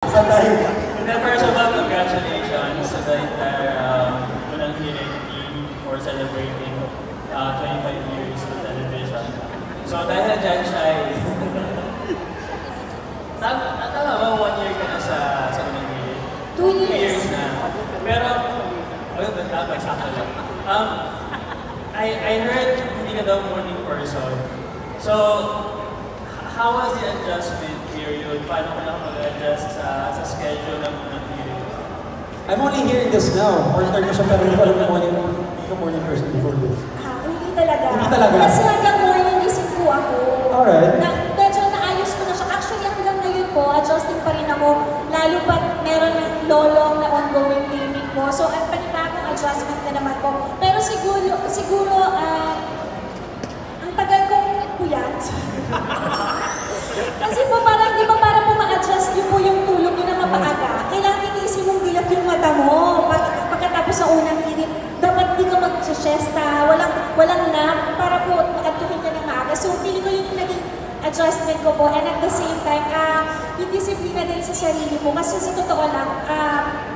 Saan tayo? And then first of all, congratulations sa the entire Unang Hirit team for celebrating 25 years of television. So dahil dyan siya ay... Tama ba 1 year ka na sa Unang Hirit? 2 years. 2 years na. Pero, ayun, tama, sakto lang. I heard hindi ka daw morning person. So, how was the adjustment period? Paano ka nakapag-adjust sa schedule ng Unang Hirit? I'm only hearing this now. Monitor ko siya pero hindi ko alam na morning person before this. Hindi talaga. Hindi talaga? Kasi hanggang morning gising po ako. Alright. Medyo naayos ko na siya. Actually, hanggang ngayon po, adjusting pa rin ako. Lalo pat meron ng lolong na ongoing clinic po. So, ang panibagong adjustment na naman po. Pero siguro, ang tagal kong puyat. Kasi po parang, di ba para po ma-adjust yun po yung tulog yun na mapaaga. Kailangan itiisin mong dilat yung mata mo. Pagkatapos sa unang init, dapat di ka mag-siesta, walang nap, para po makatuhin ka ng maaga. So feeling ko yun yung naging adjustment ko po. And at the same time, yung disiplina din sa sarili po. Kasi sa totoo lang,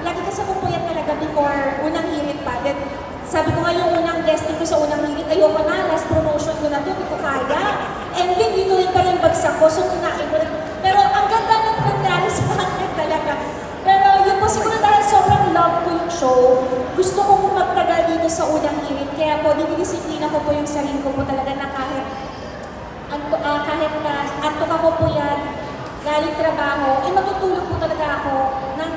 lagi kasi pupuyat talaga before unang hirit pa. Then, sabi ko nga yung unang guesting ko sa unang hirit, ayoko na, last promotion ko na to, hindi ko kaya. And then, dito rin pa rin bagsak ko, so kinain ko rin. Pero ang ganda ng nangyari sa akin talaga. Pero yun po, siguro dahil sobrang love ko yung show, gusto kong magtagal dito sa unang hirit. Kaya po, dinidisiplina ko po yung sarili ko po talaga na kahit na antok ako po yan, galing trabaho, matutulog po talaga ako ng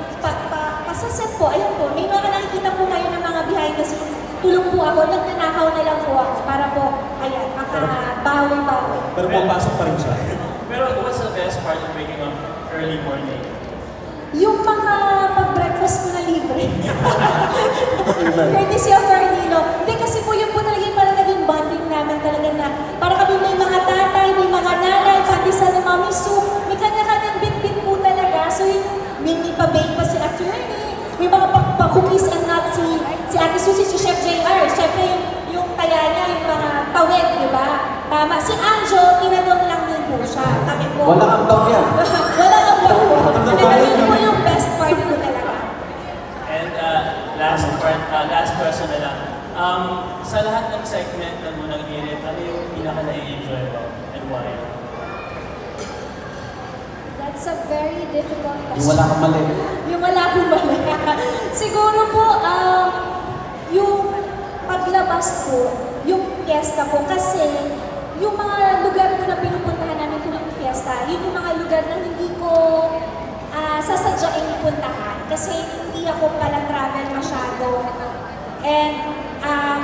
pasaset po. Ayun po, may mga nakikita po kayo ng mga behind the scenes. Tulog po ako, nagnanakaw na lang po ako para po, ayan, makabawi-bawi. Pero pumapasok pa rin siya. Pero what's the best part of waking up early morning? Yung mga pag-breakfast ko na libre. Courtesy of Fernino. Hindi, kasi po yun po talaga yung parang naging bonding namin talaga na para kami may mga tatay, may mga nanay, pati sa mami soup, may kanya-kanyang bit-bit po talaga. So yun, may pa-bake pa si attorney, may mga pa-cookies and nuts si Ate Susie, si Chef JR. Siyempre yung taya niya, yung mga pawet, di ba? Tama. Si Anjo, tinanong lang din po siya. Kami po. Walang ambag yan. Walang ambag po. Yun po yung best part ko talaga. And last question na lang. Sa lahat ng segment ng Unang Hirit, ano yung pinaka-na-enjoy mo and why? That's a very difficult question. Yung wala kang mali. Yung wala akong mali. Siguro po, yung paglabas po, yung fiesta po, kasi yung mga lugar po na pinupuntahan namin kung yung fiesta, yun yung mga lugar na hindi ko sasadyain puntahan. Kasi hindi ako pala travel masyado. And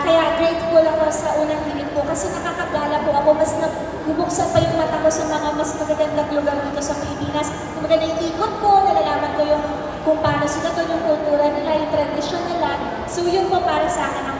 kaya grateful ako sa unang hirit po kasi nakakagala po ako, mas nagbubuksan pa yung mata ko sa mga mas magagandang lugar dito sa Pilipinas. Kung maganda yung ikot ko, nalalaman ko yung kung paano sila doon, yung kultura nila, yung tradisyon nila. So yun po para sa akin